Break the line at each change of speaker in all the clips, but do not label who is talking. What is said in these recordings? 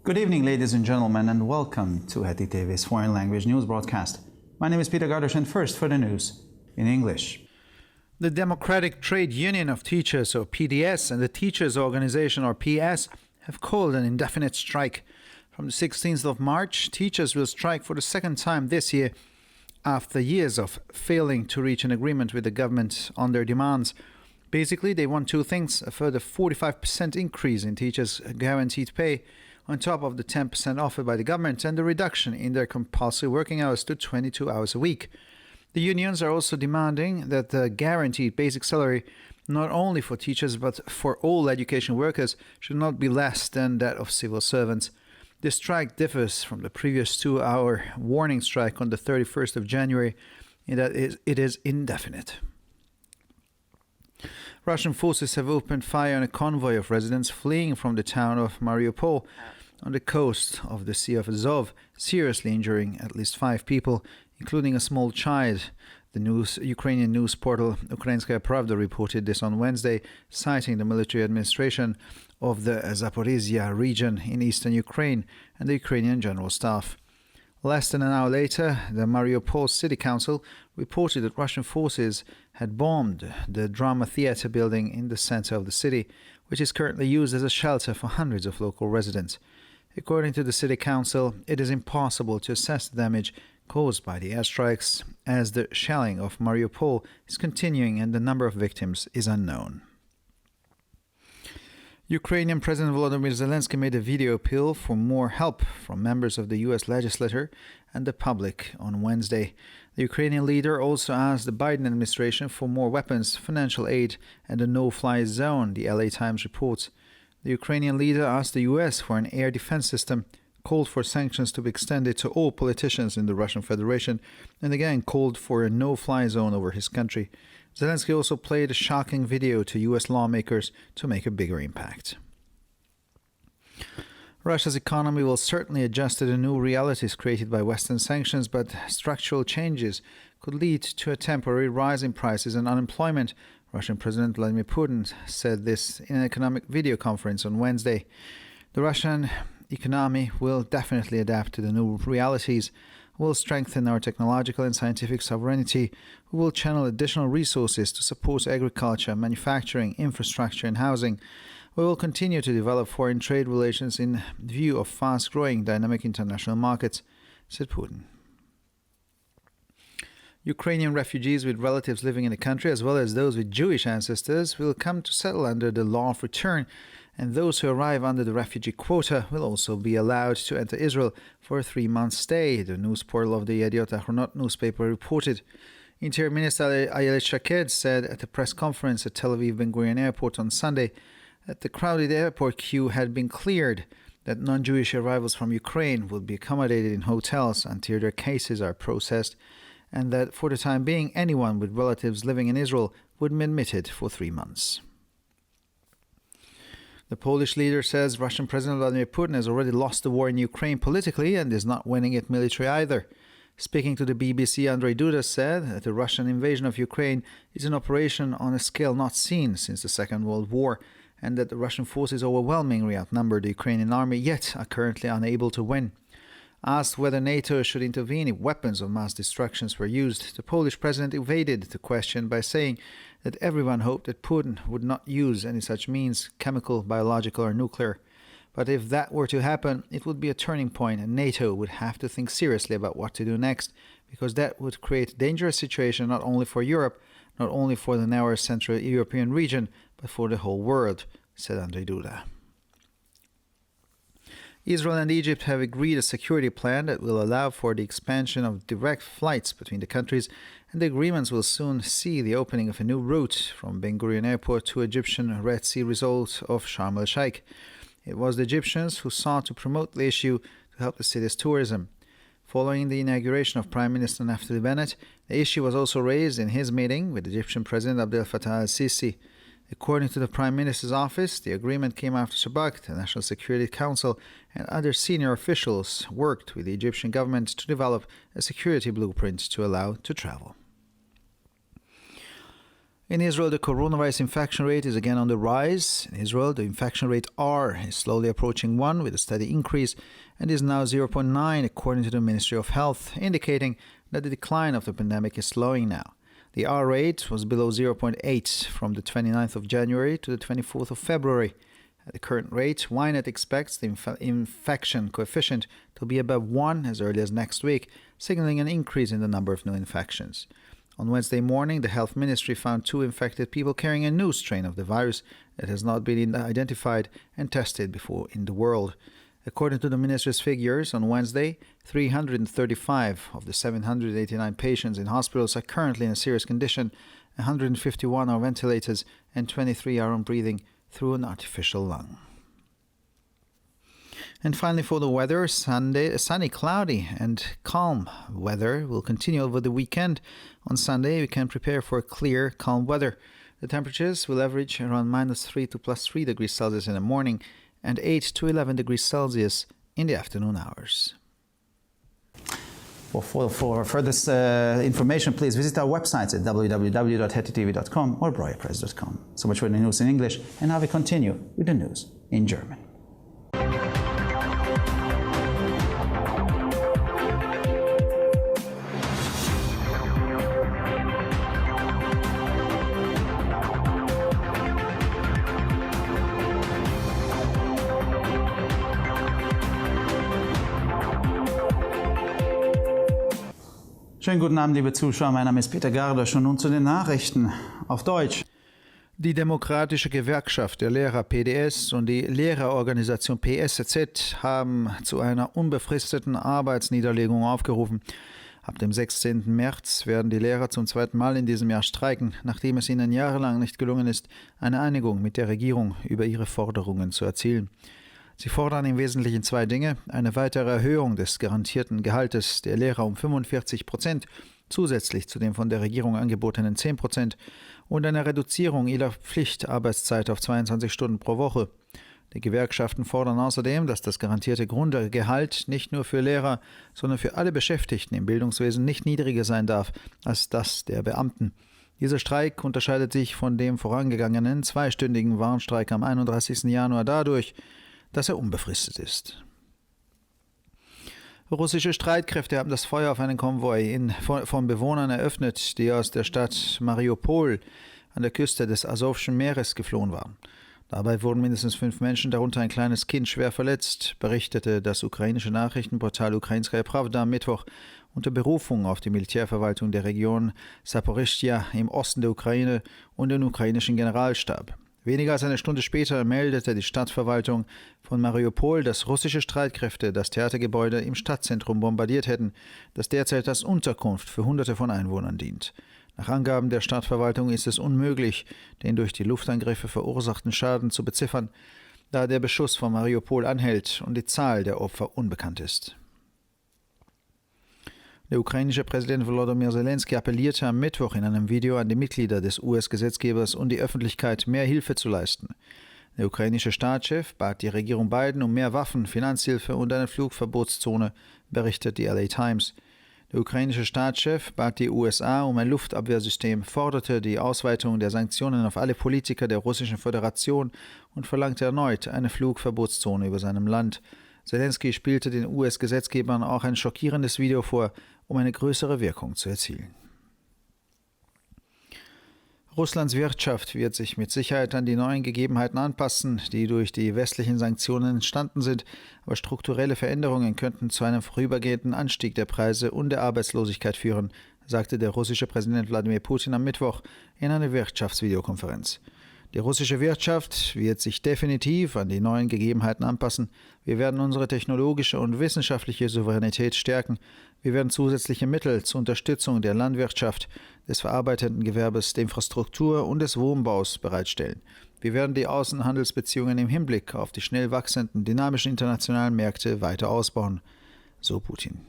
Good evening, ladies and gentlemen, and welcome to Heti TV's foreign language news broadcast. My name is Peter Gardosh, and first for the news in English. The Democratic Trade Union of Teachers, or PDS, and the Teachers Organization, or PS, have called an indefinite strike. From the 16th of March, teachers will strike for the second time this year after years of failing to reach an agreement with the government on their demands. Basically, they want two things: a further 45% increase in teachers' guaranteed pay on top of the 10% offered by the government, and the reduction in their compulsory working hours to 22 hours a week. The unions are also demanding that the guaranteed basic salary, not only for teachers but for all education workers, should not be less than that of civil servants. This strike differs from the previous 2-hour warning strike on the 31st of January in that it is indefinite. Russian forces have opened fire on a convoy of residents fleeing from the town of Mariupol on the coast of the Sea of Azov, seriously injuring at least 5 people, including a small child. The Ukrainian news portal Ukrainskaya Pravda reported this on Wednesday, citing the military administration of the Zaporizhia region in eastern Ukraine and the Ukrainian General Staff. Less than an hour later, the Mariupol City Council reported that Russian forces had bombed the drama theater building in the center of the city, which is currently used as a shelter for hundreds of local residents. According to the City Council, it is impossible to assess the damage caused by the airstrikes, as the shelling of Mariupol is continuing and the number of victims is unknown. Ukrainian President Volodymyr Zelensky made a video appeal for more help from members of the U.S. legislature and the public on Wednesday. The Ukrainian leader also asked the Biden administration for more weapons, financial aid, and a no-fly zone, the LA Times reports. The Ukrainian leader asked the U.S. for an air defense system, called for sanctions to be extended to all politicians in the Russian Federation, and again called for a no-fly zone over his country. Zelensky also played a shocking video to U.S. lawmakers to make a bigger impact. Russia's economy will certainly adjust to the new realities created by Western sanctions, but structural changes could lead to a temporary rise in prices and unemployment. Russian President Vladimir Putin said this in an economic video conference on Wednesday. The Russian economy will definitely adapt to the new realities. We will strengthen our technological and scientific sovereignty. We will channel additional resources to support agriculture, manufacturing, infrastructure, and housing. We will continue to develop foreign trade relations in view of fast-growing, dynamic international markets, said Putin. Ukrainian refugees with relatives living in the country, as well as those with Jewish ancestors, will come to settle under the law of return, and those who arrive under the refugee quota will also be allowed to enter Israel for a 3-month stay, the news portal of the Yediot Ahronot newspaper reported. Interior Minister Ayelet Shaked said at a press conference at Tel Aviv Ben Gurion Airport on Sunday that the crowded airport queue had been cleared, that non-Jewish arrivals from Ukraine will be accommodated in hotels until their cases are processed, and that for the time being anyone with relatives living in Israel would be admitted for 3 months. The Polish leader says Russian President Vladimir Putin has already lost the war in Ukraine politically and is not winning it militarily either. Speaking to the BBC, Andrzej Duda said that the Russian invasion of Ukraine is an operation on a scale not seen since the Second World War, and that the Russian forces overwhelmingly outnumber the Ukrainian army, yet are currently unable to win. Asked whether NATO should intervene if weapons of mass destruction were used, the Polish president evaded the question by saying that everyone hoped that Putin would not use any such means, chemical, biological, or nuclear. But if that were to happen, it would be a turning point, and NATO would have to think seriously about what to do next, because that would create a dangerous situation not only for Europe, not only for the narrow Central European region, but for the whole world, said Andrzej Duda. Israel and Egypt have agreed a security plan that will allow for the expansion of direct flights between the countries, and the agreements will soon see the opening of a new route from Ben Gurion Airport to Egyptian Red Sea resort of Sharm el-Sheikh. It was the Egyptians who sought to promote the issue to help the city's tourism. Following the inauguration of Prime Minister Naftali Bennett, the issue was also raised in his meeting with Egyptian President Abdel Fattah al-Sisi. According to the Prime Minister's office, the agreement came after Shabak, the National Security Council, and other senior officials worked with the Egyptian government to develop a security blueprint to allow to travel. In Israel, the coronavirus infection rate is again on the rise. In Israel, the infection rate R is slowly approaching 1 with a steady increase and is now 0.9 according to the Ministry of Health, indicating that the decline of the pandemic is slowing now. The R rate was below 0.8 from the 29th of January to the 24th of February. At the current rate, Ynet expects the infection coefficient to be above 1 as early as next week, signaling an increase in the number of new infections. On Wednesday morning, the Health Ministry found 2 infected people carrying a new strain of the virus that has not been identified and tested before in the world. According to the ministry's figures, on Wednesday, 335 of the 789 patients in hospitals are currently in a serious condition, 151 are ventilators, and 23 are on breathing through an artificial lung. And finally, for the weather, sunny, cloudy and calm weather will continue over the weekend. On Sunday, we can prepare for clear, calm weather. The temperatures will average around -3 to +3 degrees Celsius in the morning and 8 to 11 degrees Celsius in the afternoon hours. For further information, please visit our websites at www.hetitv.com or breuerpress.com. So much for the news in English, and now we continue with the news in German. Schönen guten Abend, liebe Zuschauer. Mein Name ist Peter Gardosch und nun zu den Nachrichten auf Deutsch. Die Demokratische Gewerkschaft der Lehrer PDS und die Lehrerorganisation PSZ haben zu einer unbefristeten Arbeitsniederlegung aufgerufen. Ab dem 16. März werden die Lehrer zum zweiten Mal in diesem Jahr streiken, nachdem es ihnen jahrelang nicht gelungen ist, eine Einigung mit der Regierung über ihre Forderungen zu erzielen. Sie fordern im Wesentlichen 2 Dinge: eine weitere Erhöhung des garantierten Gehaltes der Lehrer um 45%, zusätzlich zu den von der Regierung angebotenen 10%, und eine Reduzierung ihrer Pflichtarbeitszeit auf 22 Stunden pro Woche. Die Gewerkschaften fordern außerdem, dass das garantierte Grundgehalt nicht nur für Lehrer, sondern für alle Beschäftigten im Bildungswesen nicht niedriger sein darf als das der Beamten. Dieser Streik unterscheidet sich von dem vorangegangenen 2-stündigen Warnstreik am 31. Januar dadurch, dass er unbefristet ist. Russische Streitkräfte haben das Feuer auf einen Konvoi von Bewohnern eröffnet, die aus der Stadt Mariupol an der Küste des Asowschen Meeres geflohen waren. Dabei wurden mindestens 5 Menschen, darunter ein kleines Kind, schwer verletzt, berichtete das ukrainische Nachrichtenportal Ukrainskaya Pravda am Mittwoch unter Berufung auf die Militärverwaltung der Region Saporischschja im Osten der Ukraine und den ukrainischen Generalstab. Weniger als eine Stunde später meldete die Stadtverwaltung von Mariupol, dass russische Streitkräfte das Theatergebäude im Stadtzentrum bombardiert hätten, das derzeit als Unterkunft für Hunderte von Einwohnern dient. Nach Angaben der Stadtverwaltung ist es unmöglich, den durch die Luftangriffe verursachten Schaden zu beziffern, da der Beschuss von Mariupol anhält und die Zahl der Opfer unbekannt ist. Der ukrainische Präsident Volodymyr Zelensky appellierte am Mittwoch in einem Video an die Mitglieder des US-Gesetzgebers und die Öffentlichkeit, mehr Hilfe zu leisten. Der ukrainische Staatschef bat die Regierung Biden um mehr Waffen, Finanzhilfe und eine Flugverbotszone, berichtet die LA Times. Der ukrainische Staatschef bat die USA um ein Luftabwehrsystem, forderte die Ausweitung der Sanktionen auf alle Politiker der Russischen Föderation und verlangte erneut eine Flugverbotszone über seinem Land. Zelensky spielte den US-Gesetzgebern auch ein schockierendes Video vor, um eine größere Wirkung zu erzielen. Russlands Wirtschaft wird sich mit Sicherheit an die neuen Gegebenheiten anpassen, die durch die westlichen Sanktionen entstanden sind, aber strukturelle Veränderungen könnten zu einem vorübergehenden Anstieg der Preise und der Arbeitslosigkeit führen, sagte der russische Präsident Wladimir Putin am Mittwoch in einer Wirtschaftsvideokonferenz. Die russische Wirtschaft wird sich definitiv an die neuen Gegebenheiten anpassen. Wir werden unsere technologische und wissenschaftliche Souveränität stärken. Wir werden zusätzliche Mittel zur Unterstützung der Landwirtschaft, des verarbeitenden Gewerbes, der Infrastruktur und des Wohnbaus bereitstellen. Wir werden die Außenhandelsbeziehungen im Hinblick auf die schnell wachsenden, dynamischen internationalen Märkte weiter ausbauen, so Putin.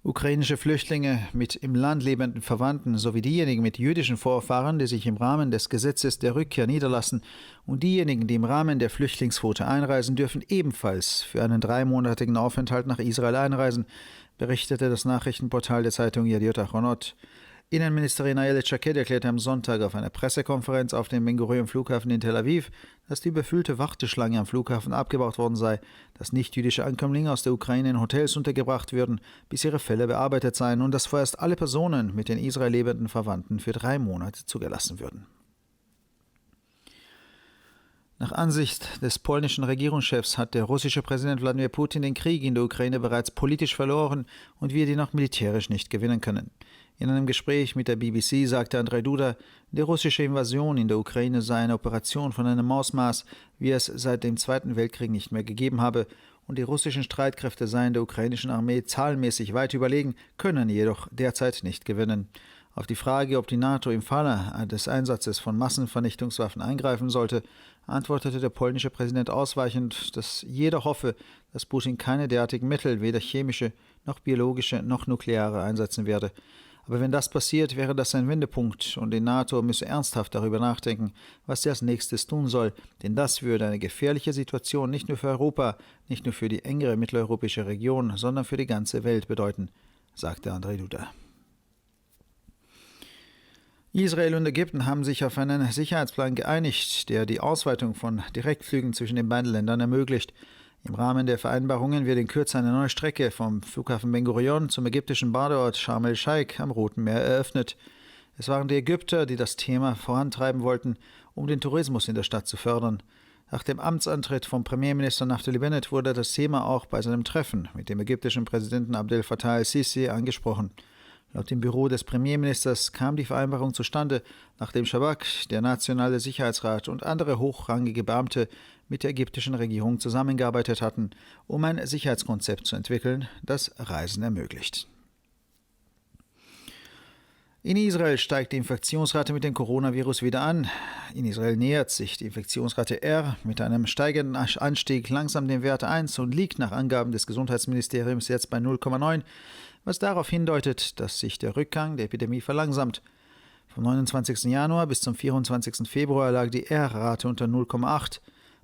Ukrainische Flüchtlinge mit im Land lebenden Verwandten sowie diejenigen mit jüdischen Vorfahren, die sich im Rahmen des Gesetzes der Rückkehr niederlassen, und diejenigen, die im Rahmen der Flüchtlingsquote einreisen, dürfen ebenfalls für einen 3-monatigen Aufenthalt nach Israel einreisen, berichtete das Nachrichtenportal der Zeitung Yediot Achronot. Innenministerin Ayelet Shaked erklärte am Sonntag auf einer Pressekonferenz auf dem Ben Gurion Flughafen in Tel Aviv, dass die überfüllte Warteschlange am Flughafen abgebaut worden sei, dass nicht-jüdische Ankömmlinge aus der Ukraine in Hotels untergebracht würden, bis ihre Fälle bearbeitet seien und dass vorerst alle Personen mit in Israel lebenden Verwandten für 3 Monate zugelassen würden. Nach Ansicht des polnischen Regierungschefs hat der russische Präsident Wladimir Putin den Krieg in der Ukraine bereits politisch verloren und wird ihn auch militärisch nicht gewinnen können. In einem Gespräch mit der BBC sagte Andrzej Duda, die russische Invasion in der Ukraine sei eine Operation von einem Ausmaß, wie es seit dem Zweiten Weltkrieg nicht mehr gegeben habe, und die russischen Streitkräfte seien der ukrainischen Armee zahlenmäßig weit überlegen, können jedoch derzeit nicht gewinnen. Auf die Frage, ob die NATO im Falle des Einsatzes von Massenvernichtungswaffen eingreifen sollte, antwortete der polnische Präsident ausweichend, dass jeder hoffe, dass Putin keine derartigen Mittel, weder chemische noch biologische noch nukleare, einsetzen werde. Aber wenn das passiert, wäre das ein Wendepunkt und die NATO müsse ernsthaft darüber nachdenken, was sie als nächstes tun soll, denn das würde eine gefährliche Situation nicht nur für Europa, nicht nur für die engere mitteleuropäische Region, sondern für die ganze Welt bedeuten, sagte Andrzej Duda. Israel und Ägypten haben sich auf einen Sicherheitsplan geeinigt, der die Ausweitung von Direktflügen zwischen den beiden Ländern ermöglicht. Im Rahmen der Vereinbarungen wird in Kürze eine neue Strecke vom Flughafen Ben Gurion zum ägyptischen Badeort Sharm el-Sheikh am Roten Meer eröffnet. Es waren die Ägypter, die das Thema vorantreiben wollten, um den Tourismus in der Stadt zu fördern. Nach dem Amtsantritt von Premierminister Naftali Bennett wurde das Thema auch bei seinem Treffen mit dem ägyptischen Präsidenten Abdel Fattah el-Sisi angesprochen. Laut dem Büro des Premierministers kam die Vereinbarung zustande, nachdem Shabak, der Nationale Sicherheitsrat und andere hochrangige Beamte mit der ägyptischen Regierung zusammengearbeitet hatten, um ein Sicherheitskonzept zu entwickeln, das Reisen ermöglicht. In Israel steigt die Infektionsrate mit dem Coronavirus wieder an. In Israel nähert sich die Infektionsrate R mit einem steigenden Anstieg langsam dem Wert 1 und liegt nach Angaben des Gesundheitsministeriums jetzt bei 0,9, was darauf hindeutet, dass sich der Rückgang der Epidemie verlangsamt. Vom 29. Januar bis zum 24. Februar lag die R-Rate unter 0,8.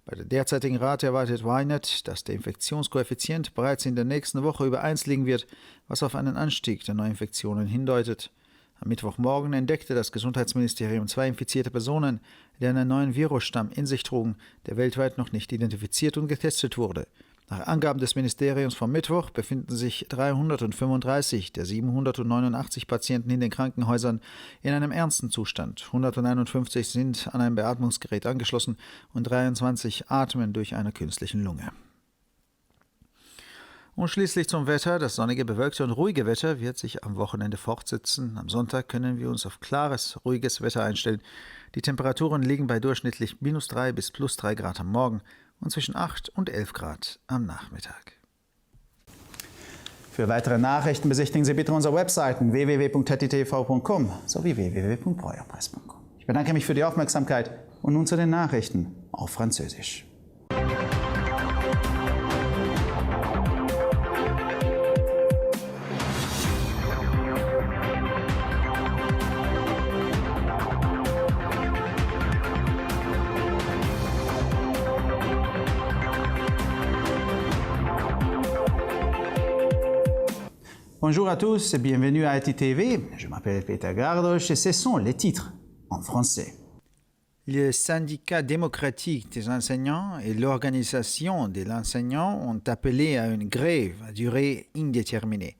Bei der derzeitigen Rate erwartet Ynet, dass der Infektionskoeffizient bereits in der nächsten Woche über 1 liegen wird, was auf einen Anstieg der Neuinfektionen hindeutet. Am Mittwochmorgen entdeckte das Gesundheitsministerium 2 infizierte Personen, die einen neuen Virusstamm in sich trugen, der weltweit noch nicht identifiziert und getestet wurde. Nach Angaben des Ministeriums vom Mittwoch befinden sich 335 der 789 Patienten in den Krankenhäusern in einem ernsten Zustand. 151 sind an ein Beatmungsgerät angeschlossen und 23 atmen durch eine künstliche Lunge. Und schließlich zum Wetter. Das sonnige, bewölkte und ruhige Wetter wird sich am Wochenende fortsetzen. Am Sonntag können wir uns auf klares, ruhiges Wetter einstellen. Die Temperaturen liegen bei durchschnittlich -3 bis +3 Grad am Morgen und zwischen 8 und 11 Grad am Nachmittag.
Für weitere Nachrichten besichtigen Sie bitte unsere Webseiten www.ttv.com sowie www.breuerpresse.com. Ich bedanke mich für die Aufmerksamkeit und nun zu den Nachrichten auf Französisch. Bonjour à tous et bienvenue à ITV. Je m'appelle Peter Gardosh et ce sont les titres en français.
Le syndicat démocratique des enseignants et l'organisation de l'enseignant ont appelé à une grève à durée indéterminée.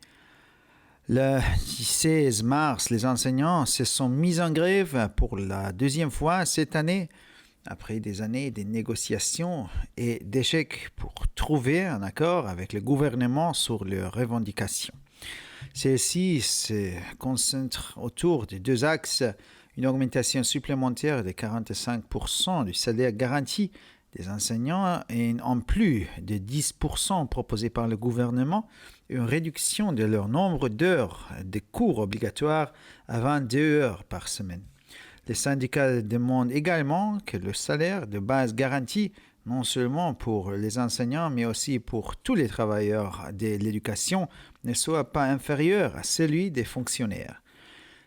Le 16 mars, les enseignants se sont mis en grève pour la 2e fois cette année, après des années de négociations et d'échecs pour trouver un accord avec le gouvernement sur leurs revendications. Celle-ci se concentre autour de 2 axes, une augmentation supplémentaire de 45% du salaire garanti des enseignants et en plus de 10% proposé par le gouvernement, une réduction de leur nombre d'heures de cours obligatoires à 22 heures par semaine. Les syndicats demandent également que le salaire de base garanti, non seulement pour les enseignants, mais aussi pour tous les travailleurs de l'éducation, ne soit pas inférieur à celui des fonctionnaires.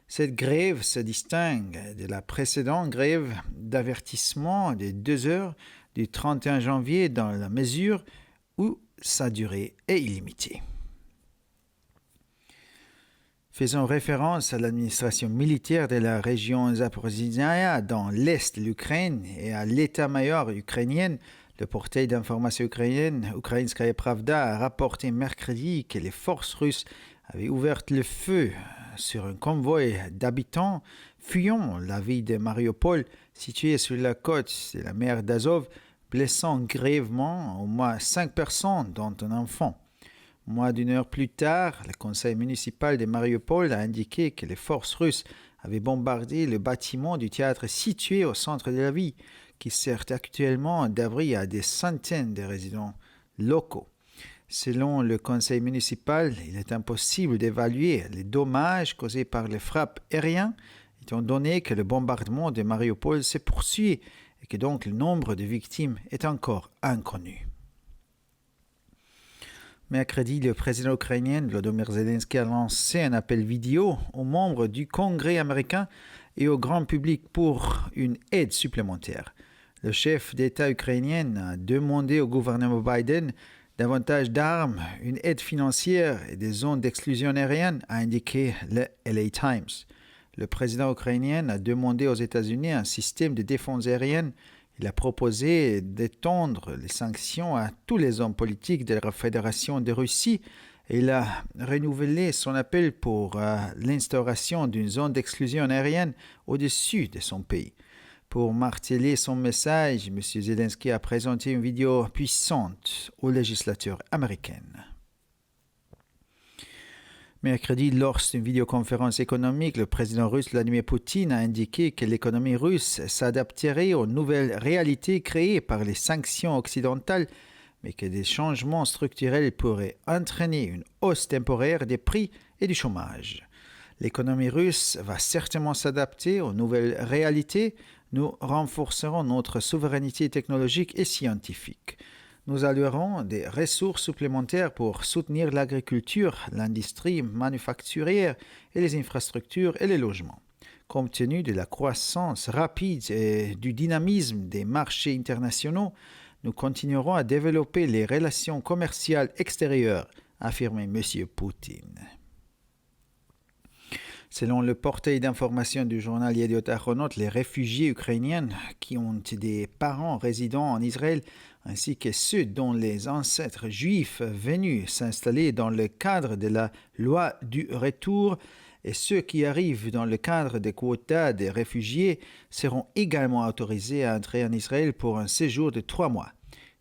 Cette grève se distingue de la précédente grève d'avertissement de 2 heures du 31 janvier dans la mesure où sa durée est illimitée. Faisant référence à l'administration militaire de la région Zaporizhzhia dans l'est de l'Ukraine et à l'état-major ukrainien, le portail d'information ukrainienne Ukrainskaya Pravda a rapporté mercredi que les forces russes avaient ouvert le feu sur un convoi d'habitants fuyant la ville de Mariupol, située sur la côte de la mer d'Azov, blessant grièvement au moins 5 personnes, dont un enfant. Moins d'une heure plus tard, le conseil municipal de Mariupol a indiqué que les forces russes avaient bombardé le bâtiment du théâtre situé au centre de la ville, qui sert actuellement d'abri à des centaines de résidents locaux. Selon le conseil municipal, il est impossible d'évaluer les dommages causés par les frappes aériennes, étant donné que le bombardement de Mariupol se poursuit et que donc le nombre de victimes est encore inconnu. Mercredi, le président ukrainien Volodymyr Zelensky a lancé un appel vidéo aux membres du Congrès américain et au grand public pour une aide supplémentaire. Le chef d'État ukrainien a demandé au gouvernement Biden davantage d'armes, une aide financière et des zones d'exclusion aérienne, a indiqué le LA Times. Le président ukrainien a demandé aux États-Unis un système de défense aérienne. Il a proposé d'étendre les sanctions à tous les hommes politiques de la Fédération de Russie et il a renouvelé son appel pour l'instauration d'une zone d'exclusion aérienne au-dessus de son pays. Pour marteler son message, M. Zelensky a présenté une vidéo puissante aux législateurs américaines. Mercredi, lors d'une vidéoconférence économique, le président russe Vladimir Poutine a indiqué que l'économie russe s'adapterait aux nouvelles réalités créées par les sanctions occidentales, mais que des changements structurels pourraient entraîner une hausse temporaire des prix et du chômage. L'économie russe va certainement s'adapter aux nouvelles réalités. Nous renforcerons notre souveraineté technologique et scientifique. Nous allouerons des ressources supplémentaires pour soutenir l'agriculture, l'industrie manufacturière et les infrastructures et les logements. Compte tenu de la croissance rapide et du dynamisme des marchés internationaux, nous continuerons à développer les relations commerciales extérieures, a affirmé M. Poutine. Selon le portail d'information du journal Yediot Ahronot, les réfugiés ukrainiens qui ont des parents résidant en Israël ainsi que ceux dont les ancêtres juifs venus s'installer dans le cadre de la loi du retour et ceux qui arrivent dans le cadre des quotas des réfugiés seront également autorisés à entrer en Israël pour un séjour de 3 mois.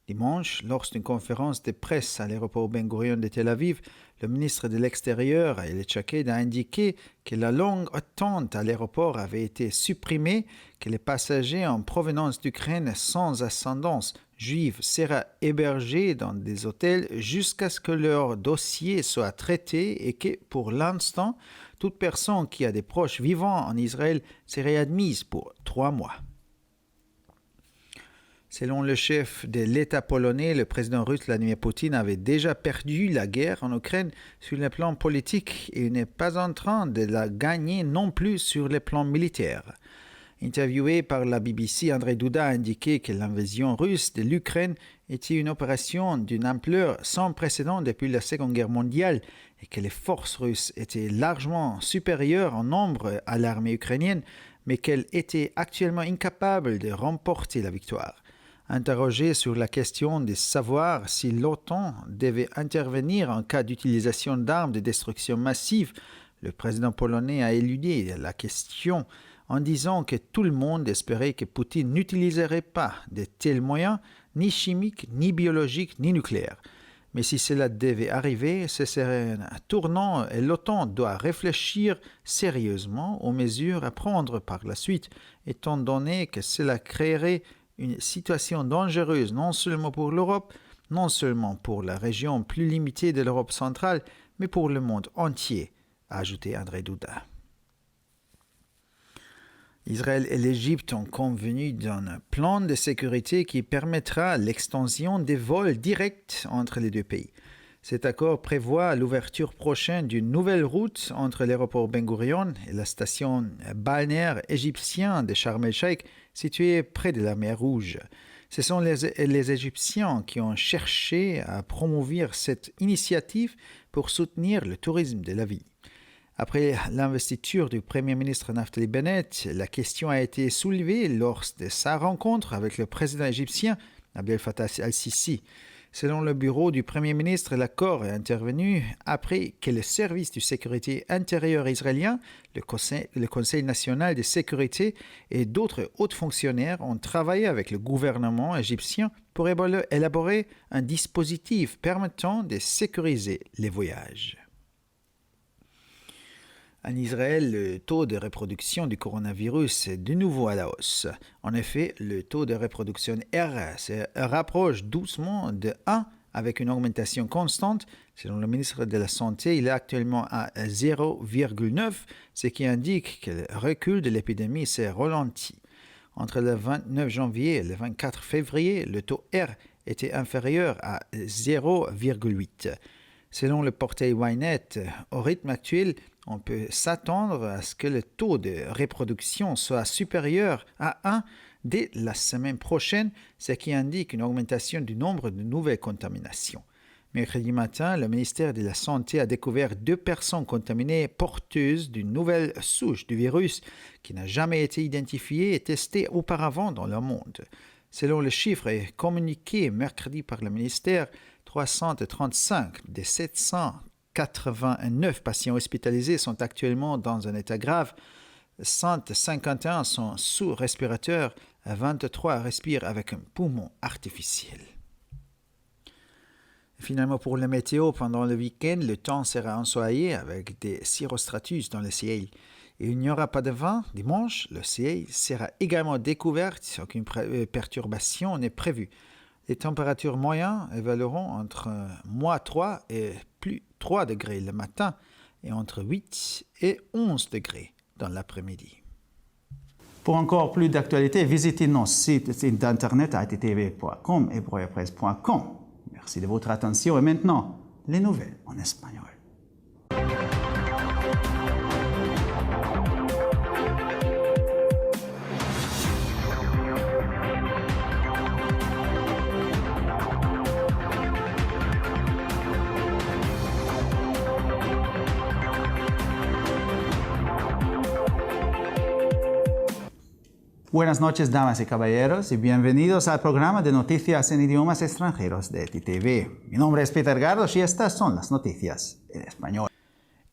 Dimanche, lors d'une conférence de presse à l'aéroport Ben Gurion de Tel Aviv, le ministre de l'Extérieur, Ayelet Shaked, a indiqué que la longue attente à l'aéroport avait été supprimée, que les passagers en provenance d'Ukraine sans ascendance juive seraient hébergés dans des hôtels jusqu'à ce que leur dossier soit traité et que, pour l'instant, toute personne qui a des proches vivant en Israël serait admise pour 3 mois. Selon le chef de l'État polonais, le président russe Vladimir Poutine avait déjà perdu la guerre en Ukraine sur le plan politique et n'est pas en train de la gagner non plus sur le plan militaire. Interviewé par la BBC, Andrzej Duda a indiqué que l'invasion russe de l'Ukraine était une opération d'une ampleur sans précédent depuis la Seconde Guerre mondiale et que les forces russes étaient largement supérieures en nombre à l'armée ukrainienne, mais qu'elle était actuellement incapable de remporter la victoire. Interrogé sur la question de savoir si l'OTAN devait intervenir en cas d'utilisation d'armes de destruction massive, le président polonais a éludé la question en disant que tout le monde espérait que Poutine n'utiliserait pas de tels moyens, ni chimiques, ni biologiques, ni nucléaires. Mais si cela devait arriver, ce serait un tournant et l'OTAN doit réfléchir sérieusement aux mesures à prendre par la suite, étant donné que cela créerait une situation dangereuse non seulement pour l'Europe, non seulement pour la région plus limitée de l'Europe centrale, mais pour le monde entier, a ajouté Andrzej Duda. Israël et l'Égypte ont convenu d'un plan de sécurité qui permettra l'extension des vols directs entre les deux pays. Cet accord prévoit l'ouverture prochaine d'une nouvelle route entre l'aéroport Ben Gurion et la station balnéaire égyptienne de Sharm el-Sheikh, située près de la mer Rouge. Ce sont les Égyptiens qui ont cherché à promouvoir cette initiative pour soutenir le tourisme de la ville. Après l'investiture du Premier ministre Naftali Bennett, la question a été soulevée lors de sa rencontre avec le président égyptien Abdel Fattah al-Sisi. Selon le bureau du Premier ministre, l'accord est intervenu après que le service de sécurité intérieure israélien, le Conseil national de sécurité et d'autres hauts fonctionnaires ont travaillé avec le gouvernement égyptien pour élaborer un dispositif permettant de sécuriser les voyages. En Israël, le taux de reproduction du coronavirus est de nouveau à la hausse. En effet, le taux de reproduction R se rapproche doucement de 1 avec une augmentation constante. Selon le ministre de la Santé, il est actuellement à 0,9, ce qui indique que le recul de l'épidémie s'est ralenti. Entre le 29 janvier et le 24 février, le taux R était inférieur à 0,8. Selon le portail Ynet, au rythme actuel, on peut s'attendre à ce que le taux de reproduction soit supérieur à 1 dès la semaine prochaine, ce qui indique une augmentation du nombre de nouvelles contaminations. Mercredi matin, le ministère de la Santé a découvert 2 personnes contaminées porteuses d'une nouvelle souche du virus qui n'a jamais été identifiée et testée auparavant dans le monde. Selon le chiffre communiqué mercredi par le ministère, 335 des 789 patients hospitalisés sont actuellement dans un état grave, 151 sont sous respirateur, 23 respirent avec un poumon artificiel. Finalement, pour la météo, pendant le week-end, le temps sera ensoleillé avec des cirrostratus dans le ciel. Et il n'y aura pas de vent. Dimanche, le ciel sera également découvert, aucune perturbation n'est prévue. Les températures moyennes évalueront entre moins 3 et plus 3 degrés le matin et entre 8 et 11 degrés dans l'après-midi.
Pour encore plus d'actualités, visitez nos sites internet attv.com et broyapresse.com. Merci de votre attention et maintenant, les nouvelles en espagnol. Buenas noches, damas y caballeros, y bienvenidos al programa de noticias en idiomas extranjeros de ETV. Mi nombre es Peter Gardos y estas son las noticias en español.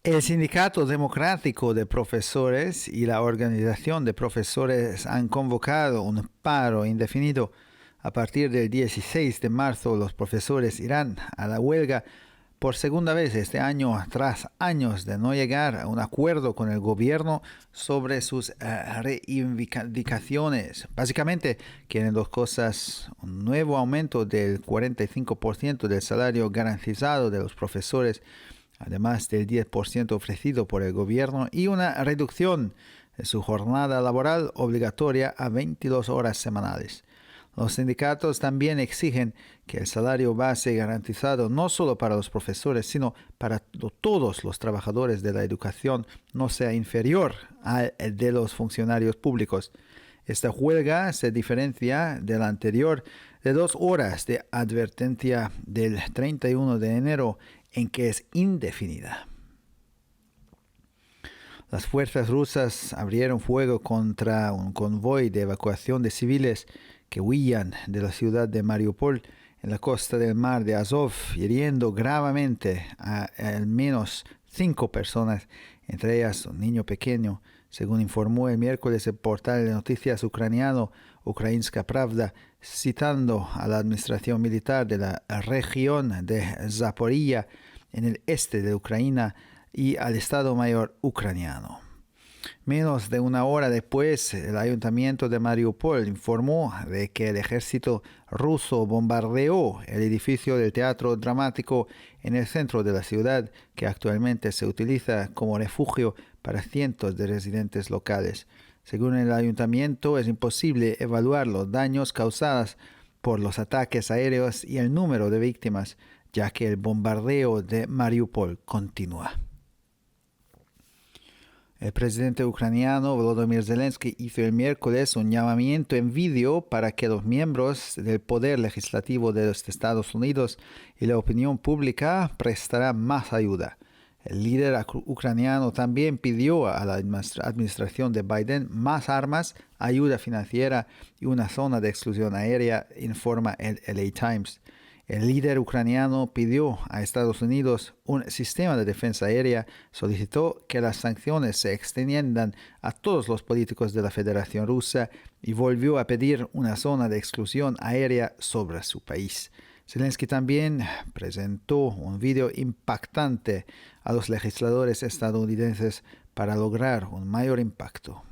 El Sindicato Democrático de Profesores y la Organización de Profesores han convocado un paro indefinido. A partir del 16 de marzo, los profesores irán a la huelga por segunda vez este año, tras años de no llegar a un acuerdo con el gobierno sobre sus reivindicaciones. Básicamente, quieren 2 cosas: un nuevo aumento del 45% del salario garantizado de los profesores, además del 10% ofrecido por el gobierno, y una reducción de su jornada laboral obligatoria a 22 horas semanales. Los sindicatos también exigen que el salario base garantizado no solo para los profesores, sino para todos los trabajadores de la educación no sea inferior al de los funcionarios públicos. Esta huelga se diferencia de la anterior de 2 horas de advertencia del 31 de enero en que es indefinida. Las fuerzas rusas abrieron fuego contra un convoy de evacuación de civiles que huían de la ciudad de Mariupol en la costa del mar de Azov, hiriendo gravemente a al menos 5 personas, entre ellas un niño pequeño, según informó el miércoles el portal de noticias ucraniano Ukrainska Pravda, citando a la administración militar de la región de Zaporilla en el este de Ucrania y al Estado Mayor ucraniano. Menos de una hora después, el ayuntamiento de Mariupol informó de que el ejército ruso bombardeó el edificio del teatro dramático en el centro de la ciudad, que actualmente se utiliza como refugio para cientos de residentes locales. Según el ayuntamiento, es imposible evaluar los daños causados por los ataques aéreos y el número de víctimas, ya que el bombardeo de Mariupol continúa. El presidente ucraniano Volodymyr Zelensky hizo el miércoles un llamamiento en vídeo para que los miembros del poder legislativo de los Estados Unidos y la opinión pública prestarán más ayuda. El líder ucraniano también pidió a la administración de Biden más armas, ayuda financiera y una zona de exclusión aérea, informa el LA Times. El líder ucraniano pidió a Estados Unidos un sistema de defensa aérea, solicitó que las sanciones se extiendan a todos los políticos de la Federación Rusa y volvió a pedir una zona de exclusión aérea sobre su país. Zelensky también presentó un video impactante a los legisladores estadounidenses para lograr un mayor impacto.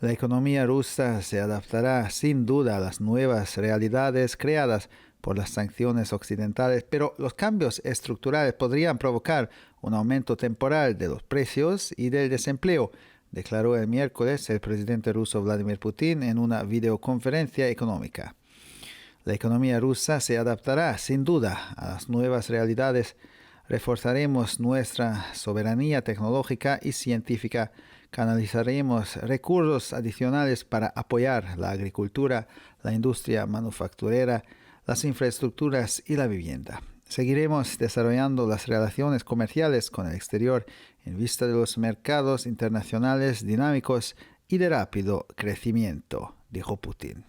La economía rusa se adaptará sin duda a las nuevas realidades creadas por las sanciones occidentales, pero los cambios estructurales podrían provocar un aumento temporal de los precios y del desempleo, declaró el miércoles el presidente ruso Vladimir Putin en una videoconferencia económica. La economía rusa se adaptará sin duda a las nuevas realidades. Reforzaremos nuestra soberanía tecnológica y científica. Canalizaremos recursos adicionales para apoyar la agricultura, la industria manufacturera, las infraestructuras y la vivienda. Seguiremos desarrollando las relaciones comerciales con el exterior en vista de los mercados internacionales dinámicos y de rápido crecimiento, dijo Putin.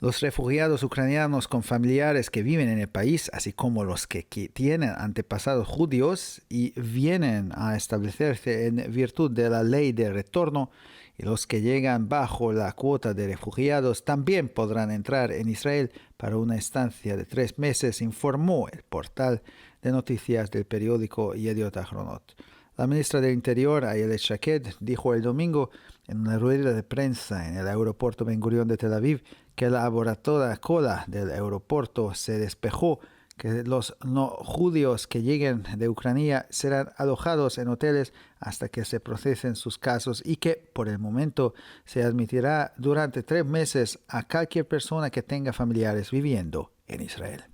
Los refugiados ucranianos con familiares que viven en el país, así como los que tienen antepasados judíos y vienen a establecerse en virtud de la ley de retorno, y los que llegan bajo la cuota de refugiados también podrán entrar en Israel para una estancia de 3 meses, informó el portal de noticias del periódico Yediot Ahronot. La ministra del Interior, Ayelet Shaked, dijo el domingo en una rueda de prensa en el aeropuerto Ben Gurion de Tel Aviv que la abortada cola del aeropuerto se despejó, que los no judíos que lleguen de Ucrania serán alojados en hoteles hasta que se procesen sus casos y que, por el momento, se admitirá durante 3 meses a cualquier persona que tenga familiares viviendo en Israel.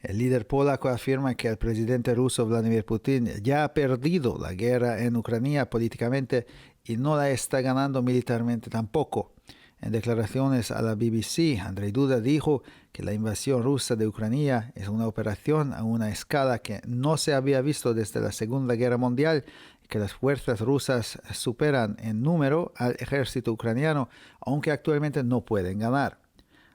El líder polaco afirma que el presidente ruso Vladimir Putin ya ha perdido la guerra en Ucrania políticamente y no la está ganando militarmente tampoco. En declaraciones a la BBC, Andrzej Duda dijo que la invasión rusa de Ucrania es una operación a una escala que no se había visto desde la Segunda Guerra Mundial y que las fuerzas rusas superan en número al ejército ucraniano, aunque actualmente no pueden ganar.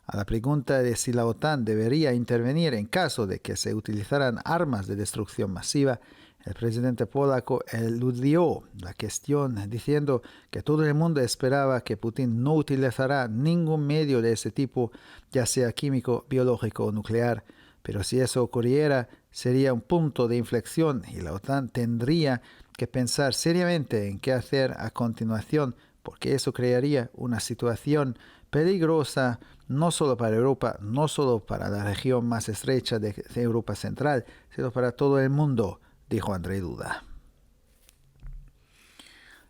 A la pregunta de si la OTAN debería intervenir en caso de que se utilizaran armas de destrucción masiva, el presidente polaco eludió la cuestión diciendo que todo el mundo esperaba que Putin no utilizará ningún medio de ese tipo, ya sea químico, biológico o nuclear, pero si eso ocurriera sería un punto de inflexión y la OTAN tendría que pensar seriamente en qué hacer a continuación, porque eso crearía una situación peligrosa no solo para Europa, no solo para la región más estrecha de Europa Central, sino para todo el mundo, dijo Andrzej Duda.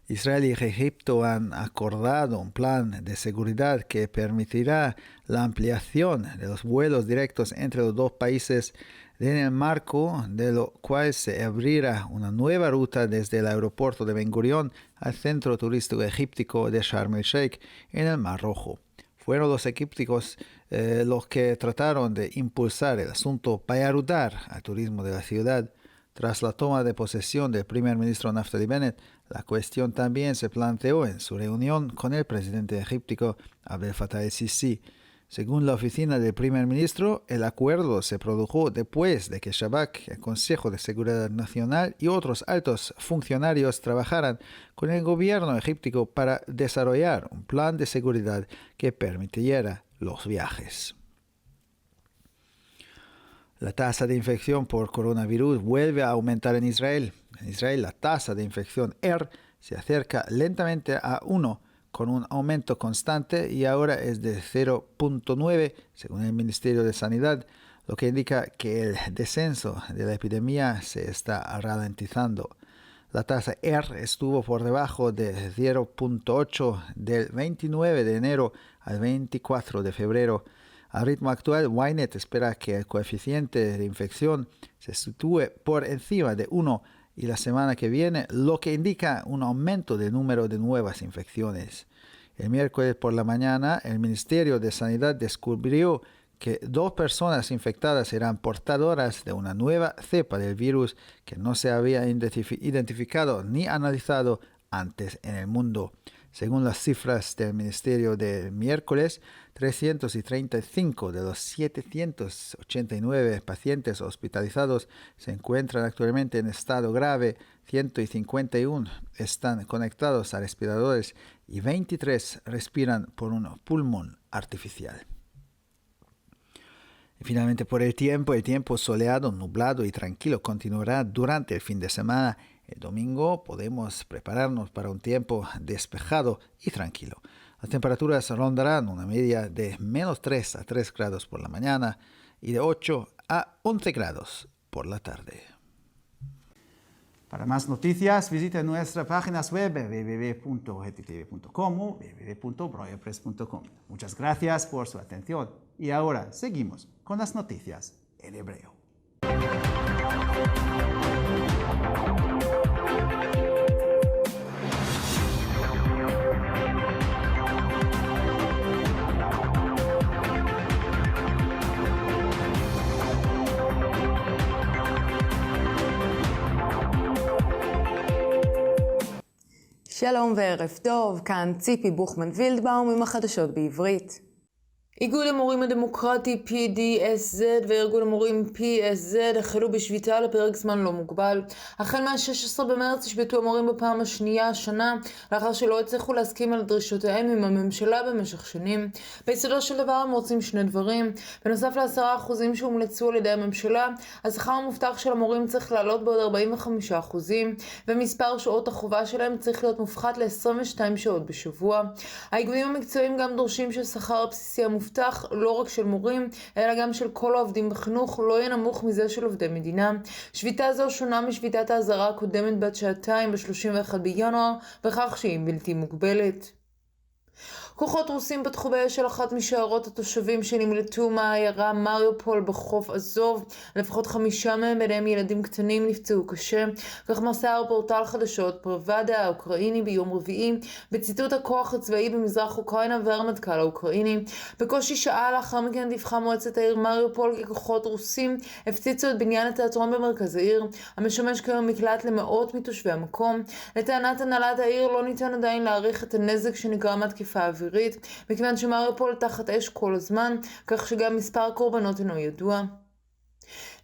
Israel y Egipto han acordado un plan de seguridad que permitirá la ampliación de los vuelos directos entre los dos países, en el marco de lo cual se abrirá una nueva ruta desde el aeropuerto de Ben Gurion al centro turístico egipcio de Sharm el Sheikh en el Mar Rojo. Fueron los egipcios los que trataron de impulsar el asunto para ayudar al turismo de la ciudad. Tras la toma de posesión del primer ministro Naftali Bennett, la cuestión también se planteó en su reunión con el presidente egipcio Abdel Fattah el-Sisi. Según la oficina del primer ministro, el acuerdo se produjo después de que Shabak, el Consejo de Seguridad Nacional y otros altos funcionarios trabajaran con el gobierno egipcio para desarrollar un plan de seguridad que permitiera los viajes. La tasa de infección por coronavirus vuelve a aumentar en Israel. En Israel, la tasa de infección se acerca lentamente a 1, con un aumento constante y ahora es de 0.9, según el Ministerio de Sanidad, lo que indica que el descenso de la epidemia se está ralentizando. La tasa estuvo por debajo de 0.8 del 29 de enero al 24 de febrero. Al ritmo actual, Ynet espera que el coeficiente de infección se sitúe por encima de 1 y la semana que viene, lo que indica un aumento del número de nuevas infecciones. El miércoles por la mañana, el Ministerio de Sanidad descubrió que 2 personas infectadas eran portadoras de una nueva cepa del virus que no se había identificado ni analizado antes en el mundo. Según las cifras del Ministerio del miércoles, 335 de los 789 pacientes hospitalizados se encuentran actualmente en estado grave, 151 están conectados a respiradores y 23 respiran por un pulmón artificial. Y finalmente, por el tiempo soleado, nublado y tranquilo continuará durante el fin de semana. El domingo podemos prepararnos para un tiempo despejado y tranquilo. Las temperaturas rondarán una media de -3 a 3 grados por la mañana y de 8 a 11 grados por la tarde.
Para más noticias, visite nuestras páginas web www.gttv.com o www.broyerpress.com. Muchas gracias por su atención. Y ahora seguimos con las noticias en hebreo.
שלום וערב טוב, כאן ציפי בוכמן וילדבאום עם החדשות בעברית. איגוד המורים הדמוקרטי PDSZ וארגון המורים PSZ החלו בשביתה לפרק זמן לא מוגבל. החל מה-16 במרץ השבתו המורים בפעם השנייה השנה, לאחר שלא הצליחו להסכים על דרישותיהם עם הממשלה במשך שנים. ביסודו של דבר הם רוצים שני דברים. בנוסף ל10% שהומלצו על ידי הממשלה, השכר המובטח של המורים צריך לעלות בעוד 45%, ומספר שעות החובה שלהם צריך להיות מופחת ל-22 שעות בשבוע. האיגודים המקצועיים גם דורשים שהשכר הבסיסי המובטח לא רק של מורים, אלא גם של כל העובדים בחינוך, לא יהיה נמוך מזה של עובדי מדינה. שביתה זו שונה משביתת האזהרה הקודמת בת שעתיים ב-31 בינואר, בכך שהיא בלתי מוגבלת. כוחות רוסים פתחו באש של אחת משיירות התושבים שנמלטו מהעיירה מריופול בחוף אזוב. לפחות 5 מהם, ביניהם ילדים קטנים, נפצעו קשה. כך מסר פורטל חדשות פרוודיה האוקראיני ביום רביעי, בציטוט הכוח הצבאי במזרח אוקראינה והרמטכ"ל האוקראיני. בקושי שעה לאחר מכן דיווחה מועצת העיר מריופול כי כוחות רוסים הפציצו את בניין התיאטרון במרכז העיר, המשמש כיום מקלט למאות מתושבי המקום. לטענת הנהלת העיר לא ניתן עדיין להעריך את הנזק שנגרם מהתקיפה האווירית, מכיוון שמריופול תחת אש כל הזמן, כך שגם מספר קורבנות אינו ידוע.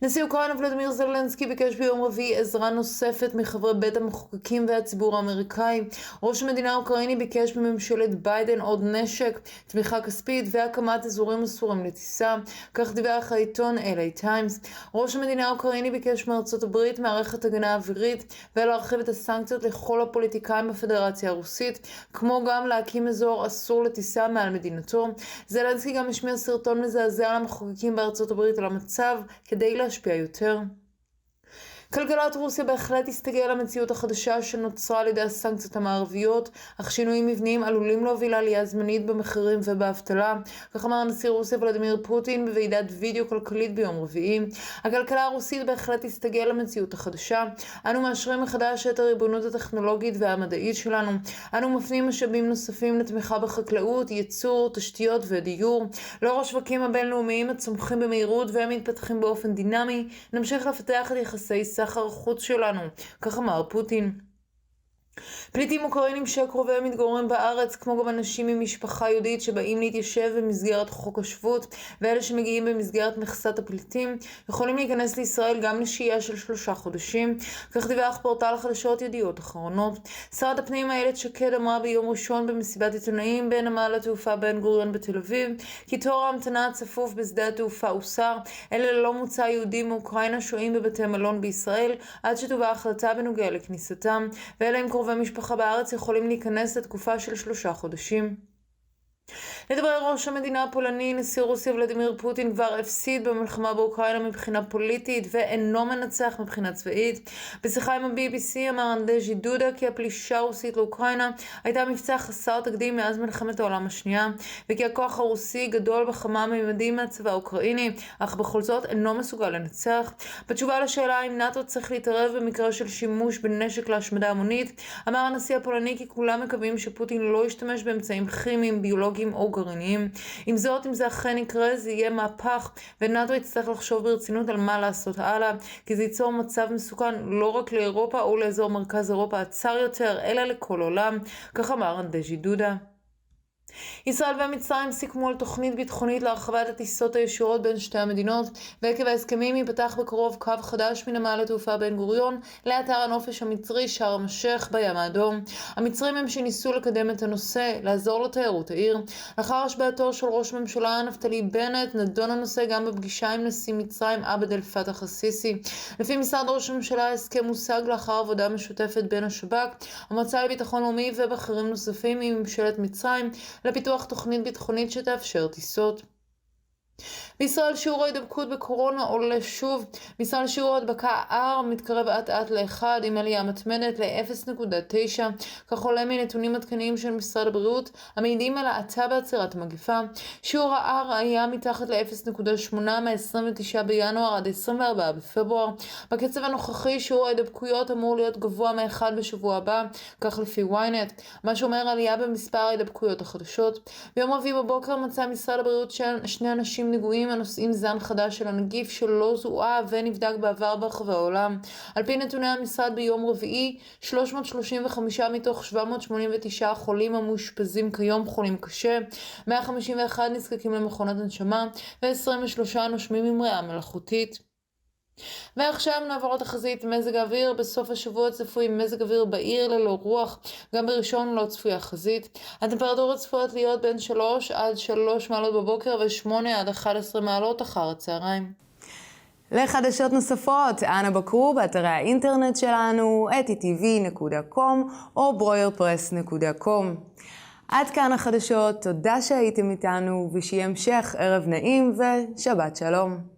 נשיא אוקראינה ולדימיר זלנסקי ביקש ביום רביעי עזרה נוספת מחברי בית המחוקקים והציבור האמריקאי. ראש המדינה האוקראיני ביקש מממשלת ביידן עוד נשק, תמיכה כספית והקמת אזורים אסורים לטיסה, כך דיווח העיתון LA Times. ראש המדינה האוקראיני ביקש מארצות הברית מערכת הגנה אווירית ולהרחיב את הסנקציות לכל הפוליטיקאים בפדרציה הרוסית, כמו גם להקים אזור אסור לטיסה מעל מדינתו. זלנסקי גם השמיע סרטון מזעזע למחוקקים בארצות הברית על המצב כדי להשפיע יותר. כלכלת רוסיה בהחלט הסתגל למציאות החדשה שנוצרה על ידי הסנקציות המערביות, אך שינויים מבניים עלולים להוביל לעלייה זמנית במחירים ובאבטלה, כך אמר נשיא רוסיה ולדימיר פוטין בוועידת וידאו כלכלית ביום רביעי. הכלכלה הרוסית בהחלט הסתגל למציאות החדשה. אנו מאשרים מחדש את הריבונות הטכנולוגית והמדעית שלנו. אנו מפנים משאבים נוספים לתמיכה בחקלאות, ייצור, תשתיות ודיור. לאור השווקים הבינלאומיים הצומחים במהירות והם מתפתחים באופן דינמי, נמשיך לפתח את יחסי סחר החוץ שלנו, כך אמר פוטין. פליטים אוקראינים שקרוביהם מתגוררים בארץ, כמו גם אנשים ממשפחה יהודית שבאים להתיישב במסגרת חוק השבות, ואלה שמגיעים במסגרת מכסת הפליטים, יכולים להיכנס לישראל גם לשהייה של 3 חודשים, כך דיווח פורטל חדשות ידיעות אחרונות. שרת הפנים איילת שקד אמרה ביום ראשון במסיבת עיתונאים בנמל התעופה בן גוריון בתל אביב, כי תור ההמתנה הצפוף בשדה התעופה הוסר. אלה ללא מוצא יהודים מאוקראינה שוהים בבתי מלון בישראל, עד שתובא החלטה בנוגע לכניסתם, ואלה עם קרובי משפחה בארץ יכולים להיכנס לתקופה של 3 חודשים. לדברי ראש המדינה הפולני, נשיא רוסיה ולדימיר פוטין כבר הפסיד במלחמה באוקראינה מבחינה פוליטית ואינו מנצח מבחינה צבאית. בשיחה עם ה-BBC אמר אנדז'י דודה כי הפלישה הרוסית לאוקראינה הייתה מבצע חסר תקדים מאז מלחמת העולם השנייה, וכי הכוח הרוסי גדול בכמה ממדים מהצבא האוקראיני, אך בכל זאת אינו מסוגל לנצח. בתשובה לשאלה אם נאט"ו צריך להתערב במקרה של שימוש בנשק להשמדה המונית, אמר הנשיא הפולני כי כולם מקווים שפוטין לא ישתמש באמצעים כימיים, ביולוגיים ביולוגיים או גרעיניים. עם זאת, אם זה אכן יקרה, זה יהיה מהפך, ונאט"ו יצטרך לחשוב ברצינות על מה לעשות הלאה, כי זה ייצור מצב מסוכן לא רק לאירופה או לאזור מרכז אירופה הצר יותר, אלא לכל עולם, כך אמר אנדז'י דודה. ישראל ומצרים סיכמו על תוכנית ביטחונית להרחבת הטיסות הישירות בין שתי המדינות, ועקב ההסכמים ייפתח בקרוב קו חדש מנמל התעופה בן גוריון לאתר הנופש המצרי שארם א-שייח בים האדום. המצרים הם שניסו לקדם את הנושא, לעזור לתיירות העיר. לאחר השבעתו של ראש הממשלה נפתלי בנט, נדון הנושא גם בפגישה עם נשיא מצרים עבד אל פתח א-סיסי. לפי משרד ראש הממשלה, ההסכם הושג לאחר עבודה משותפת בין השב"כ, המועצה לביטחון לאומי ובכירים נוספים מממשלת מצרים, לפיתוח תוכנית ביטחונית שתאפשר טיסות. בישראל שיעור ההידבקות בקורונה עולה שוב. בישראל שיעור ההדבקה R מתקרב אט ל-1 עם עלייה מתמדת ל-0.9, כך עולה מנתונים עדכניים של משרד הבריאות המעידים על האטה בעצירת המגפה. שיעור ה-R היה מתחת ל-0.8 מ-29 בינואר עד 24 בפברואר. בקצב הנוכחי שיעור ההידבקויות אמור להיות גבוה מ-1 בשבוע הבא, כך לפי ynet, מה שאומר עלייה במספר ההידבקויות החדשות. ביום רביעי בבוקר מצא משרד הבריאות שני אנשים נגועים הנושאים זן חדש של הנגיף שלא זוהה ונבדק בעבר ברחבי העולם. על פי נתוני המשרד ביום רביעי, 335 מתוך 789 חולים המאושפזים כיום חולים קשה, 151 נזקקים למכונת הנשמה ו-23 נושמים עם ריאה מלאכותית. ועכשיו נעבור לתחזית מזג האוויר. בסוף השבוע צפוי מזג אוויר בעיר ללא רוח, גם בראשון לא צפויה חזית. הטמפרטורות צפויות להיות בין 3 עד 3 מעלות בבוקר ו8 עד 11 מעלות אחר הצהריים.
לחדשות נוספות, אנא בקרו באתרי האינטרנט שלנו, etitv.com או broyerpress.com. עד כאן החדשות, תודה שהייתם איתנו ושיהיה המשך ערב נעים ושבת שלום.